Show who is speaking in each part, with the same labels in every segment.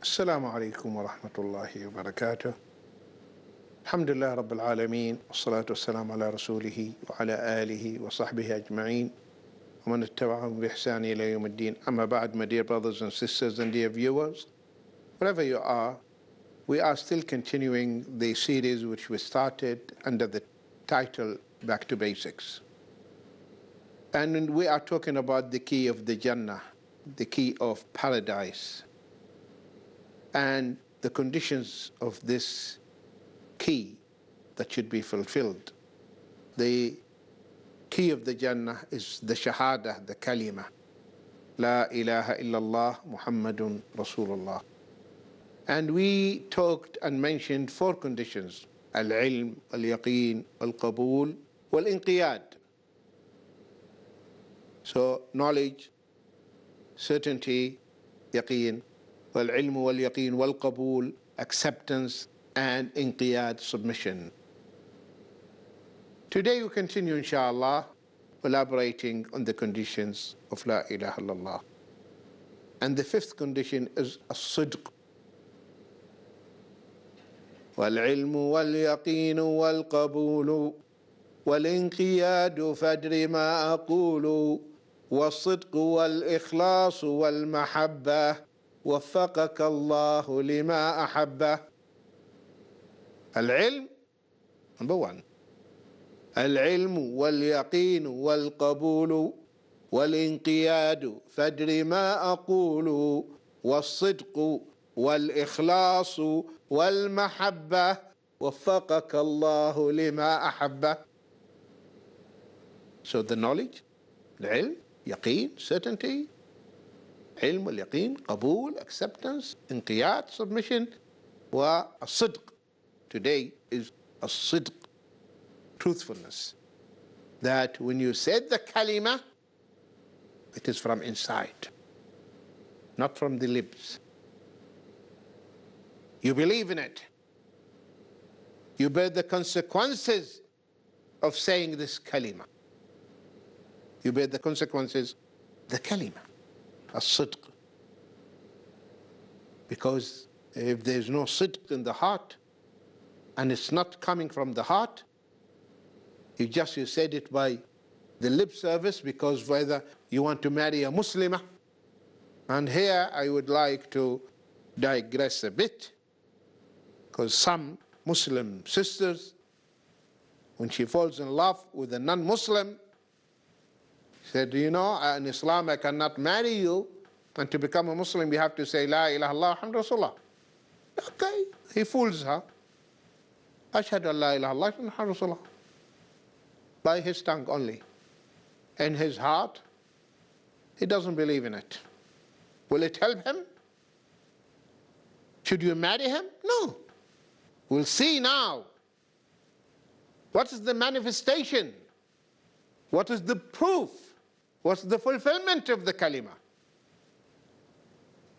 Speaker 1: السلام عليكم ورحمة الله وبركاته. الحمد لله رب العالمين والصلاة والسلام على رسوله وعلى آله وصحبه أجمعين ومن اتبعهم بإحسان إلى يوم الدين. Amma ba'd, my dear brothers and sisters and dear viewers, wherever you are, we are still continuing the series which we started under the title Back to Basics. And we are talking about the key of the Jannah, the key of paradise, and the conditions of this key that should be fulfilled. The key of the Jannah is the Shahada, the Kalima. La ilaha illallah Muhammadun Rasulullah. And we talked and mentioned 4 conditions: al-ilm, al-yaqeen, al-qabool, wal-inqiyad. So knowledge, certainty, yaqeen, wal-ilm, wal-yaqeen, wal-qabool, acceptance, and inqiyad, submission. Today we continue, inshallah, elaborating on the conditions of La ilaha illallah. And the 5th condition is as-sidq. وَالْعِلْمُ وَالْيَقِينُ وَالْقَبُولُ وَالْإِنْقِيَادُ فَادْرِ مَا أَقُولُ وَالصِّدْقُ وَالْإِخْلَاصُ وَالْمَحَبَّةُ وَفَّقَكَ اللَّهُ لِمَا أَحَبَّهُ. Al-ilm, number 1. Al-ilm wal-yaqeen wal-qabool wal-inqiyad fadri ma aqulu was-sidq wal-ikhlaas wal-mahabba waffaqaka Allahu lima ahabba. So the knowledge, the ilm, yaqeen, certainty, ilm wal-yaqeen, qabool, acceptance, inqiyad, submission, wa as-sidq. Today is as-sidq, truthfulness. That when you said the kalima, it is from inside, not from the lips. You believe in it. You bear the consequences of saying this kalima. You bear the consequences, the kalima, as-sidq. Because if there's no sidq in the heart, and it's not coming from the heart, you said it by the lip service, because whether you want to marry a Muslimah. And here I would like to digress a bit, because some Muslim sisters, when she falls in love with a non-Muslim, said, in Islam I cannot marry you, and to become a Muslim you have to say La ilaha illallah Muhammadur Rasulullah. Okay, he fools her. Ashhadu an la ilaha illallah Muhammadur Rasulullah. By his tongue only. In his heart, he doesn't believe in it. Will it help him? Should you marry him? No. We'll see now. What is the manifestation? What is the proof? What's the fulfillment of the kalima?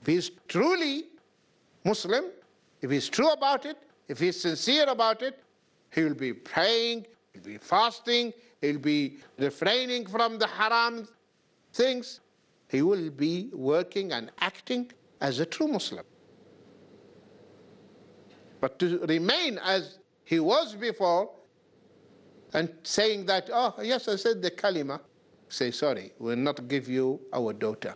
Speaker 1: If he's truly Muslim, if he's true about it, if he's sincere about it, he will be praying, he'll be fasting, he'll be refraining from the haram things. He will be working and acting as a true Muslim. But to remain as he was before and saying that, oh, yes, I said the kalima, say, sorry, we'll not give you our daughter.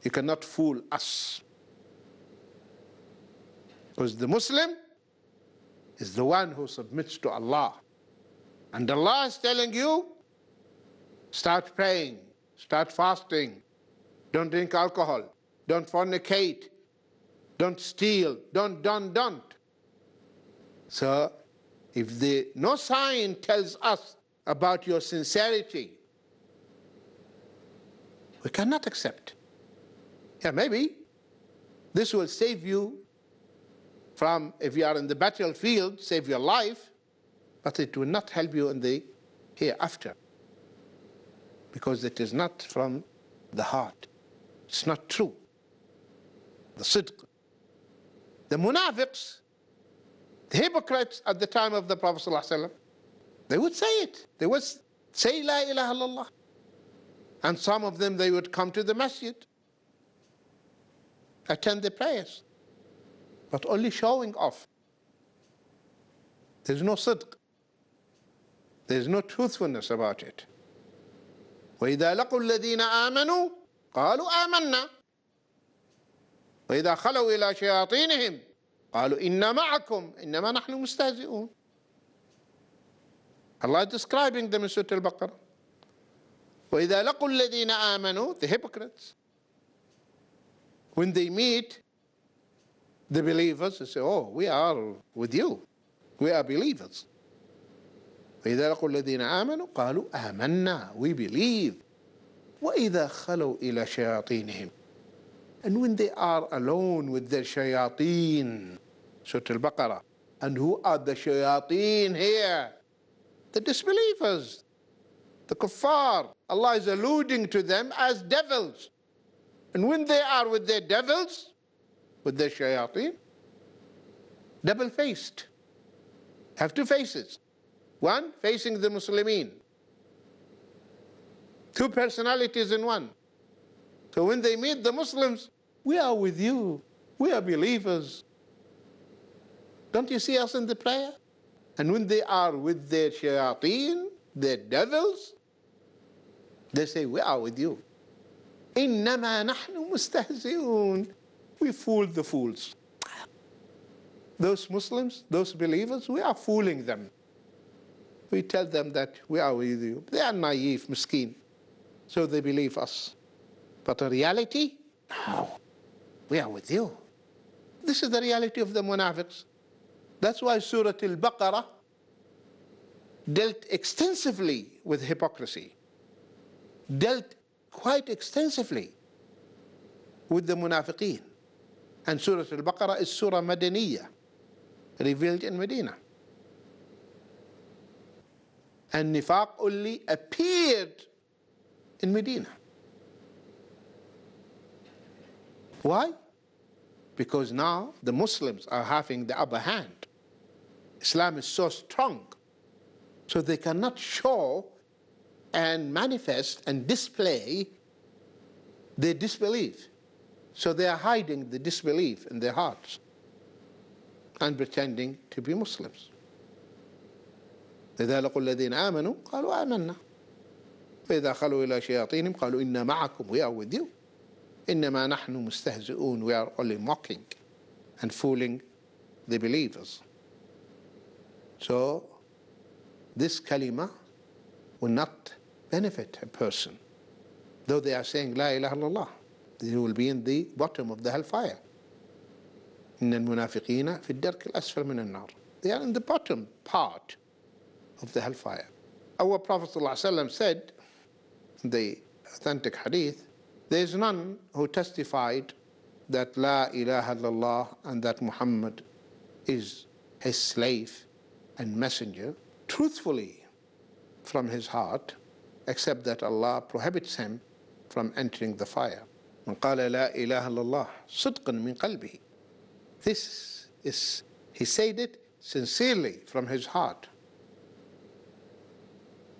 Speaker 1: You cannot fool us. Because the Muslim is the one who submits to Allah. And Allah is telling you, start praying, start fasting, don't drink alcohol, don't fornicate, don't steal, don't. So, if no sign tells us about your sincerity, we cannot accept. Yeah, maybe this will save you from, if you are in the battlefield, save your life, but it will not help you in the hereafter, because it is not from the heart. It's not true. The sidq. The munafiqs, the hypocrites at the time of the Prophet ﷺ, they would say it. They would say La ilaha illallah. And some of them, they would come to the masjid. attend the prayers, but only showing off. There's no sidq. There's no truthfulness about it. وَإِذَا لَقُوا الَّذِينَ آمَنُوا قَالُوا آمَنَّا وَإِذَا خَلَوْا إِلَى شَيَاطِينِهِمْ قَالُوا إِنَّا مَعَكُمْ إِنَّمَا نَحْنُ مُسْتَهْزِئُونَ. Allah is describing them in Surah Al-Baqarah. وَإِذَا لَقُوا الَّذِينَ آمَنُوا, the hypocrites, when they meet the believers, they say, oh, we are with you. We are believers. وَإِذَا لَقُوا الَّذِينَ آمَنُوا قَالُوا آمَنَّا, we believe. وَإِذَا خَلَوْا إِلَى شَيَاطِينِهِمْ, and when they are alone with their shayateen, Surah Al-Baqarah. And who are the shayateen here? The disbelievers, the kuffar. Allah is alluding to them as devils. And when they are with their devils, with their shayateen, double-faced, have two faces. One facing the Muslimin. Two personalities in one. So when they meet the Muslims, we are with you. We are believers. Don't you see us in the prayer? And when they are with their shayateen, their devils, they say, we are with you. إِنَّمَا نَحْنُ مُسْتَهْزِئُونَ. We fooled the fools. Those Muslims, those believers, we are fooling them. We tell them that we are with you. They are naive, miskeen. So they believe us. But in reality, no, we are with you. This is the reality of the munafiqs. That's why Surah Al-Baqarah dealt extensively with hypocrisy, dealt quite extensively with the munafiqeen. And Surah Al-Baqarah is Surah Madaniyah, revealed in Medina. And nifaq only appeared in Medina. Why? Because now the Muslims are having the upper hand. Islam is so strong, so they cannot show and manifest and display their disbelief. So they are hiding the disbelief in their hearts and pretending to be Muslims. إذا لقوا الذين آمنوا قالوا آمنا وإذا خلوا إلى شياطينهم قالوا إنا معكم, we are with you. إنما نحن مستهزئون, we are only mocking and fooling the believers. So this kalima will not benefit a person, though they are saying La ilaha illallah. They will be in the bottom of the hellfire. إن المنافقين في الدرك الأسفل من النار. They are in the bottom part of the hellfire. Our Prophet ﷺ said in the authentic hadith, there is none who testified that La ilaha illallah and that Muhammad is his slave and messenger truthfully from his heart, except that Allah prohibits him from entering the fire. من قال لا إله إلا الله صدقا من قلبه. This is, he said it sincerely from his heart,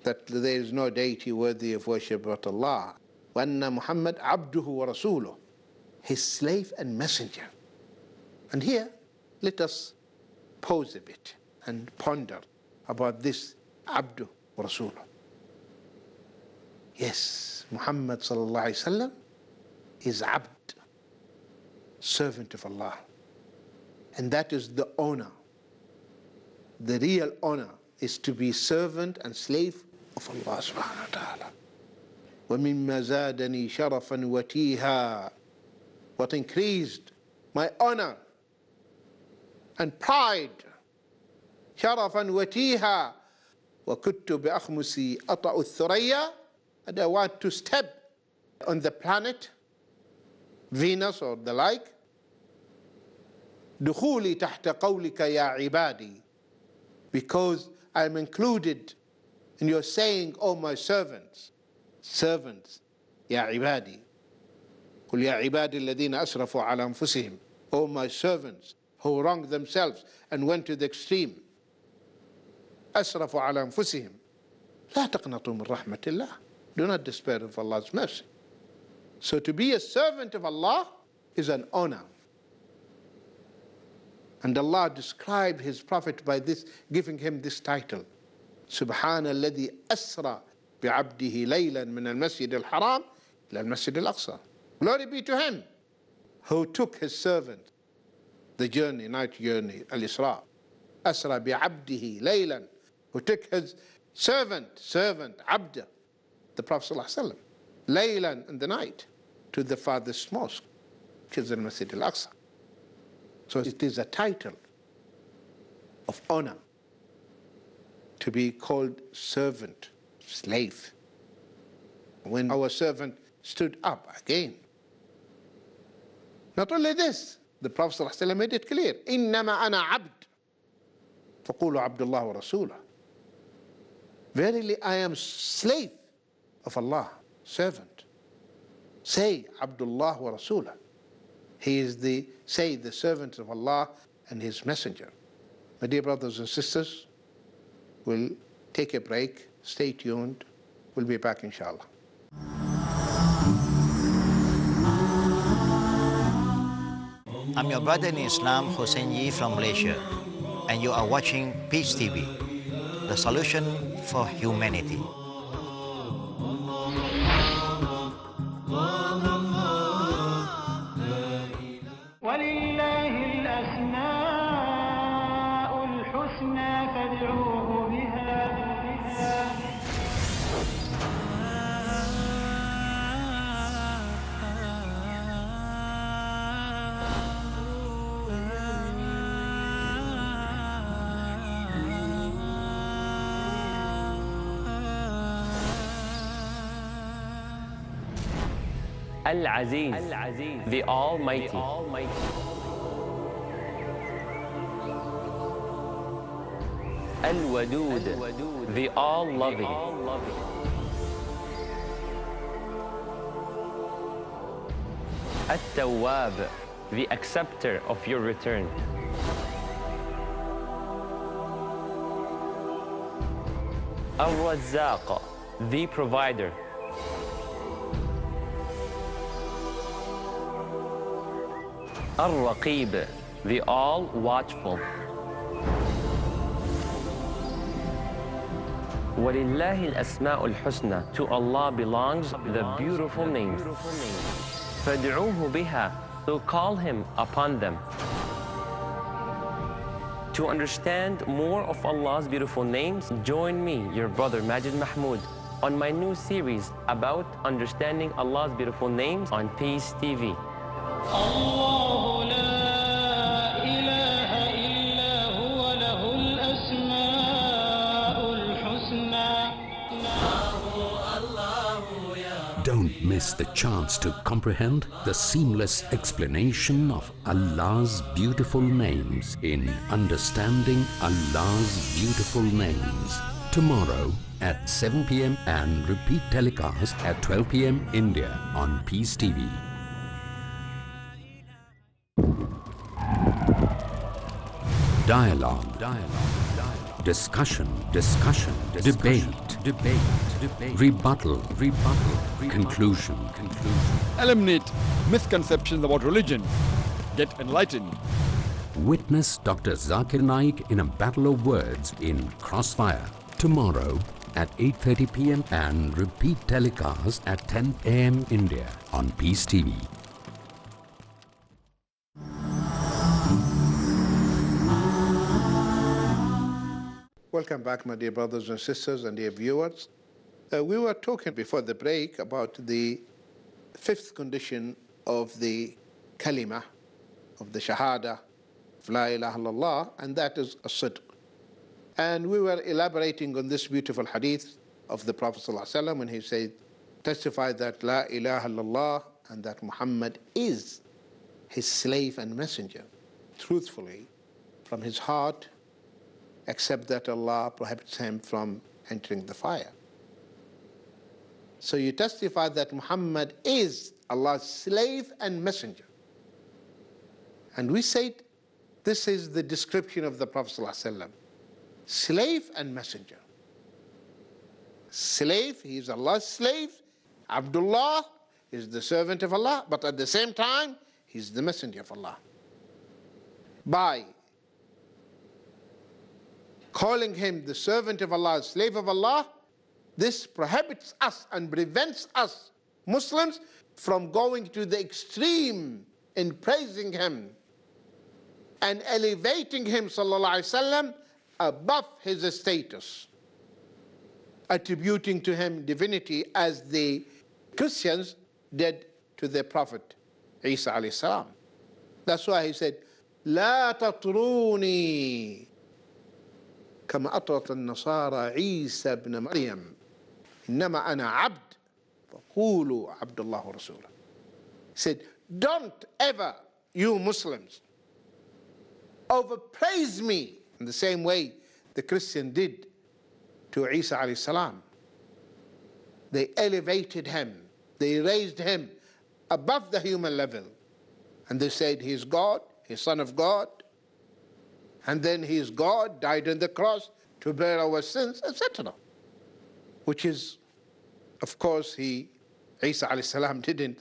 Speaker 1: that there is no deity worthy of worship but Allah. وَأَنَّ مُحَمَّدْ عَبْدُهُ وَرَسُولُهُ, his slave and messenger. And here, let us pause a bit and ponder about this Abdu wa Rasuluh. Yes, Muhammad sallallahu alayhi wa sallam is Abd, servant of Allah. And that is the honor. The real honor is to be servant and slave of Allah subhanahu wa ta'ala. وَمِمَّا زَادَنِي شَرَفًا وَتِيهًا. What increased my honor and pride, شَرَفًا وَتِيهًا, وَكُنْتُ بِأَخْمُسِي أَطَأُ الثُّرَيَّا, and I want to step on the planet Venus or the like. دخولي تحت قولك يا عبادي, because I am included in your saying, oh my servants, يا عبادي. قل يا عبادي الذين أسرفوا على أنفسهم, oh my servants who wronged themselves and went to the extreme. أسرفوا على أنفسهم لا تقنطوا من رحمة الله. Do not despair of Allah's mercy. So to be a servant of Allah is an honor. And Allah described His Prophet by this, giving him this title, Subhana alladhi asra bi'abdihi laylan min al-masjid al-haram ila al-masjid al-aqsa. Glory be to Him who took His servant, the journey, night journey, al-Isra. Asra bi'abdihi laylan, who took His servant, abd, the Prophet ﷺ, laylan, in the night, to the farthest mosque, which is al-Masjid al-Aqsa. So it is a title of honor to be called servant, slave. When our servant stood up again. Not only this, the Prophet ﷺ made it clear, إِنَّمَا أَنَا عَبْدٌ فَقُولُوا عَبْدُ اللَّهِ وَرَسُولُهُ. Verily I am slave of Allah, servant. Say, Abdullah wa Rasulah. He is the servant of Allah and His messenger. My dear brothers and sisters, we'll take a break. Stay tuned. We'll be back, inshallah.
Speaker 2: I'm your brother in Islam, Hussein Yi from Malaysia, and you are watching Peace TV, the solution for humanity.
Speaker 3: Al-Aziz, the Almighty. Al-Wadud, the All-Loving. At-Tawwab, the Acceptor of your return. Al-Razzaq, the Provider. Al-Raqib, the All-Watchful. وَلِلَّهِ الْأَسْمَاءُ الْحُسْنَى. To Allah belongs the beautiful names. فَادْعُوهُ بِهَا. So call Him upon them. To understand more of Allah's beautiful names, join me, your brother Majid Mahmood, on my new series about understanding Allah's beautiful names on Peace TV. الله لا إله إلا هو له الأسماء الحسنى.
Speaker 4: Don't miss the chance to comprehend the seamless explanation of Allah's beautiful names in Understanding Allah's Beautiful Names. Tomorrow at 7 p.m. and repeat telecast at 12 p.m. India on Peace TV. Dialogue. Discussion. Debate. Rebuttal. Conclusion.
Speaker 5: Eliminate misconceptions about religion. Get enlightened.
Speaker 4: Witness Dr. Zakir Naik in a battle of words in Crossfire. Tomorrow at 8:30 p.m. and repeat telecast at 10 a.m. India on Peace TV.
Speaker 1: Welcome back, my dear brothers and sisters and dear viewers. We were talking before the break about the fifth condition of the kalima, of the shahada, of la ilaha illallah, and that is as-sidq. And we were elaborating on this beautiful hadith of the Prophet ﷺ when he said, testify that la ilaha illallah and that Muhammad is his slave and messenger, truthfully, from his heart, except that Allah prohibits him from entering the fire. So you testify that Muhammad is Allah's slave and messenger. And we said this is the description of the Prophet ﷺ. Slave and messenger. Slave, he is Allah's slave. Abdullah is the servant of Allah, but at the same time, he's the messenger of Allah. By calling him the servant of Allah, slave of Allah, this prohibits us and prevents us, Muslims, from going to the extreme in praising him and elevating him, sallallahu alaihi wasallam, above his status, attributing to him divinity as the Christians did to their prophet Isa alayhi salam. That's why he said, لا تطروني كما أطرت النصارى عيسى ابن مريم إنما أنا عبد فقولوا عبد الله ورسوله. He said, don't ever, you Muslims, overpraise me in the same way the Christian did to Isa alayhi salam. They elevated him, they raised him above the human level, and they said he's God, he's Son of God, and then he's God, died on the cross to bear our sins, etc. Which is, of course, Isa alayhi salam didn't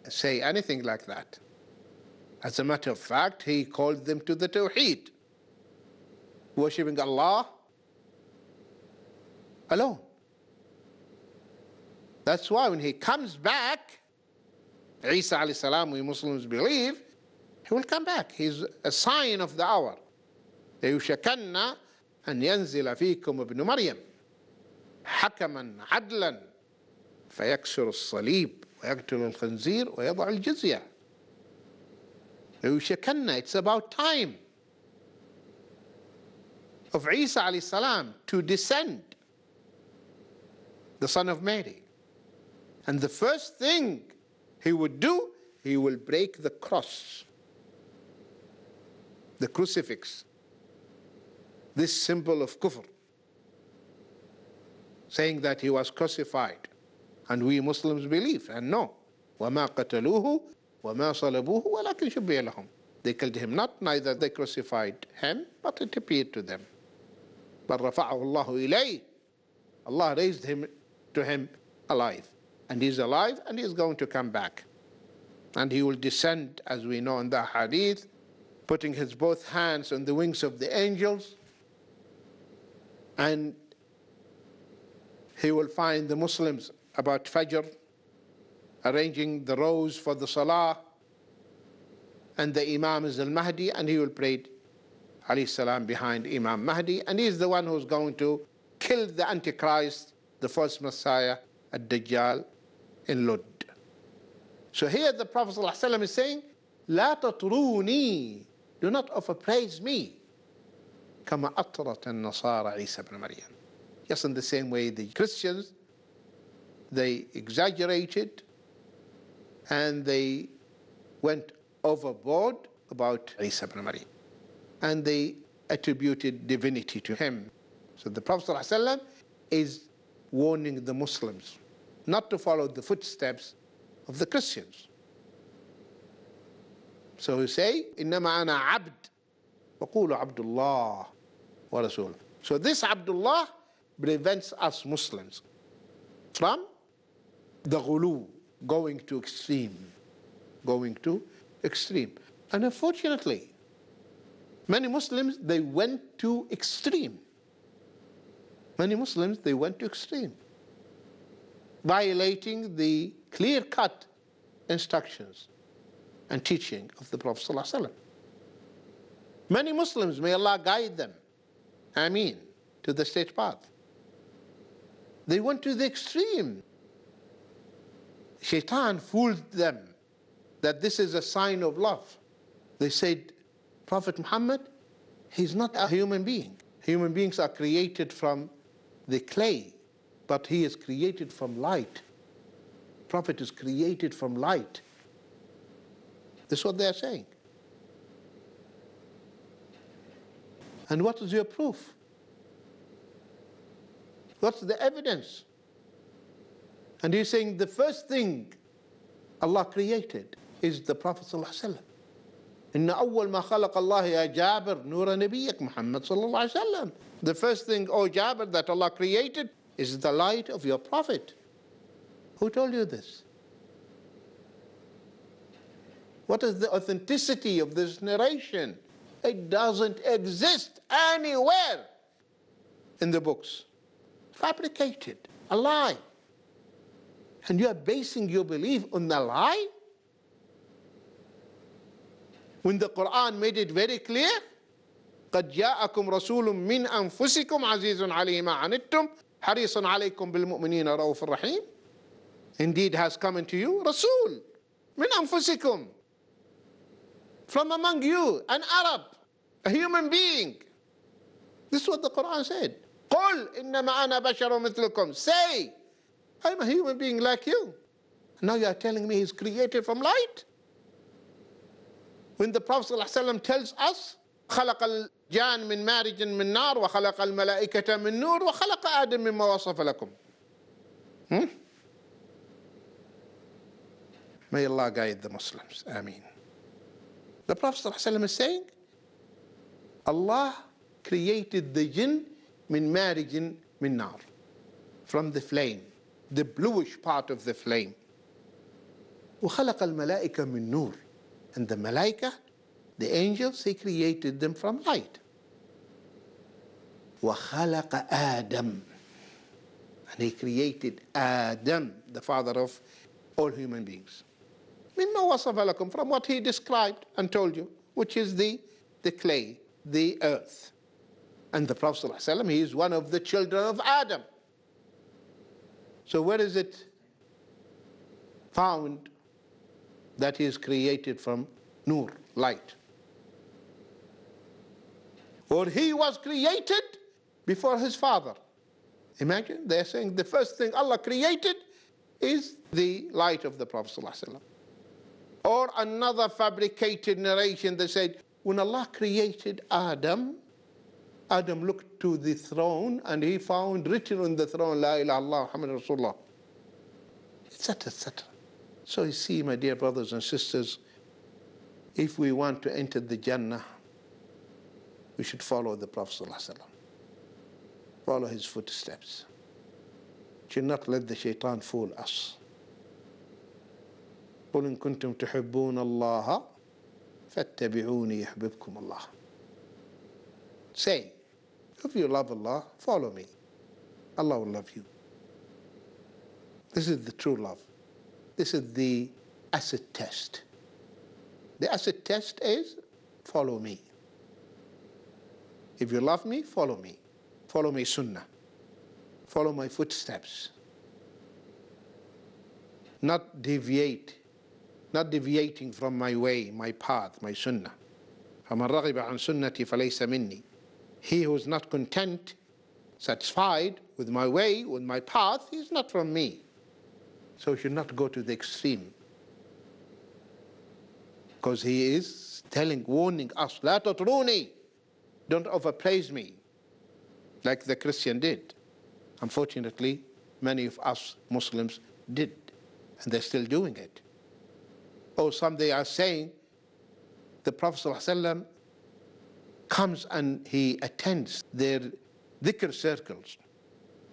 Speaker 1: say anything like that. As a matter of fact, he called them to the Tawheed, worshipping Allah alone. That's why when he comes back, Isa alayhi salam, we Muslims believe, he will come back. He's a sign of the hour. ليوشكن أن ينزل فيكم ابن مريم حكما عدلا فيكسر الصليب ويقتل الخنزير ويضع الجزية. ليوشكن, it's about time of Isa alayhi salam to descend, the son of Mary. And the first thing he would do, he will break the cross, the crucifix, this symbol of kufr, saying that he was crucified. And we Muslims believe and know, وَمَا قَتَلُوهُ وَمَا صَلَبُوهُ وَلَكِنْ شُبِّهَ لَهُم. They killed him not, neither they crucified him, but it appeared to them. بَلْ رَفَعَهُ اللَّهُ إِلَيْهِ. Allah raised him to him alive. And he's alive and he's going to come back. And he will descend, as we know in the hadith, putting his both hands on the wings of the angels, and he will find the Muslims about Fajr arranging the rows for the Salah, and the Imam is al-Mahdi, and he will pray alayhi salam behind Imam Mahdi, and he's the one who's going to kill the Antichrist, the false Messiah, ad-Dajjal in Lud. So here the Prophet ﷺ is saying, لا تطروني, do not overpraise me, كما أطرت النصارى عيسى ابن مريم. Just in the same way the Christians, they exaggerated and they went overboard about Isa ibn Maryam, and they attributed divinity to him. So the Prophet ﷺ is warning the Muslims not to follow the footsteps of the Christians. So he say, إنما أنا عبد وقولوا عبد الله ورسوله. So this Abdullah prevents us Muslims from the ghulu, going to extreme. And unfortunately, many Muslims, they went to extreme. Violating the clear-cut instructions and teaching of the Prophet ﷺ. Many Muslims, may Allah guide them, Ameen, to the straight path. They went to the extreme. Shaitan fooled them that this is a sign of love. They said, Prophet Muhammad, he's not a human being. Human beings are created from the clay, but he is created from light. Prophet is created from light. This is what they are saying. And what is your proof? What's the evidence? And he's saying the first thing Allah created is the Prophet ﷺ. إن أول ما خلق الله يا جابر نور نبيك محمد صلى الله عليه وسلم. The first thing, O Jabir, that Allah created is the light of your Prophet. Who told you this? What is the authenticity of this narration? It doesn't exist anywhere in the books. Fabricated, a lie. And you are basing your belief on the lie? When the Quran made it very clear, قَدْ جَاءَكُمْ رَسُولٌ مِّنْ أَنفُسِكُمْ عَزِيزٌ عَلَيْهِ مَا عَنِتُّمْ حَرِيصٌ عَلَيْكُمْ بِالْمُؤْمِنِينَ رَءُوفٌ رَحِيمٌ. Indeed has come into you Rasul min anfusikum, from among you, an Arab, a human being. This is what the Quran said. قُلْ إِنَّمَا أَنَا بَشَرٌ مِثْلُكُمْ. Say, I'm a human being like you. Now you are telling me he's created from light? When the Prophet ﷺ tells us, خَلَقَ الْجَانَ مِنْ مَارِجٍ مِنْ نَارٍ وَخَلَقَ الْمَلَائِكَةَ مِنْ نُورٍ وَخَلَقَ آدَمَ مِمَّا وَصَفَ لَكُمْ. May Allah guide the Muslims. Ameen. The Prophet ﷺ is saying, Allah created the jinn min marijin min nar, from the flame, the bluish part of the flame. وَخَلَقَ الْمَلَائِكَ مِن نُور. And the malaika, the angels, he created them from light. وَخَلَقَ آدَمَ. And he created Adam, the father of all human beings. مِمَّا وَصَفَ لَكُمْ. From what he described and told you, which is the clay, the earth. And the Prophet ﷺ, he is one of the children of Adam. So where is it found that he is created from nur, light? Or he was created before his father. Imagine, they're saying the first thing Allah created is the light of the Prophet ﷺ. Or another fabricated narration that said, when Allah created Adam, Adam looked to the throne and he found written on the throne, La ilaha illallah Muhammad Rasulullah, etc., etc. So you see, my dear brothers and sisters, if we want to enter the Jannah, we should follow the Prophet ﷺ. Follow his footsteps. Should not let the shaitan fool us. قُلْ إِن كُنْتُمْ تُحِبُّونَ اللَّهَ فَاتَّبِعُونِي يُحْبِبْكُمُ اللَّهُ. Say, if you love Allah, follow me. Allah will love you. This is the true love. This is the acid test. The acid test is, follow me. If you love me, follow me. Follow my sunnah. Follow my footsteps. Not deviating from my way, my path, my sunnah. فَمَنْ رَغِبَ عَنْ سُنَّتِي فَلَيْسَ مِنِّي. He who is not content, satisfied with my way, with my path, he is not from me. So we should not go to the extreme. Because he is warning us, لَا تَطْرُونِي. Don't overpraise me, like the Christian did. Unfortunately, many of us Muslims did, and they're still doing it. Or some they are saying, the Prophet ﷺ comes and he attends their dhikr circles,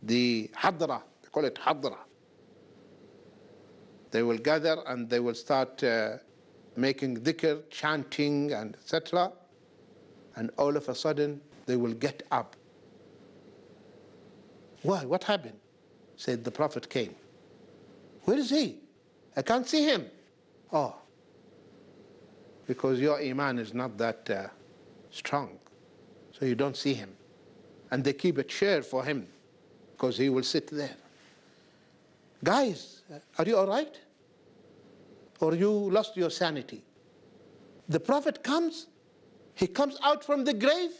Speaker 1: the hadra, they call it hadra. They will gather and they will start making dhikr, chanting, and etc. And all of a sudden, they will get up. Why? What happened? Said the Prophet came. Where is he? I can't see him. Oh, because your iman is not that strong, so you don't see him. And they keep a chair for him, because he will sit there. Guys, are you all right? Or you lost your sanity? The Prophet comes, he comes out from the grave,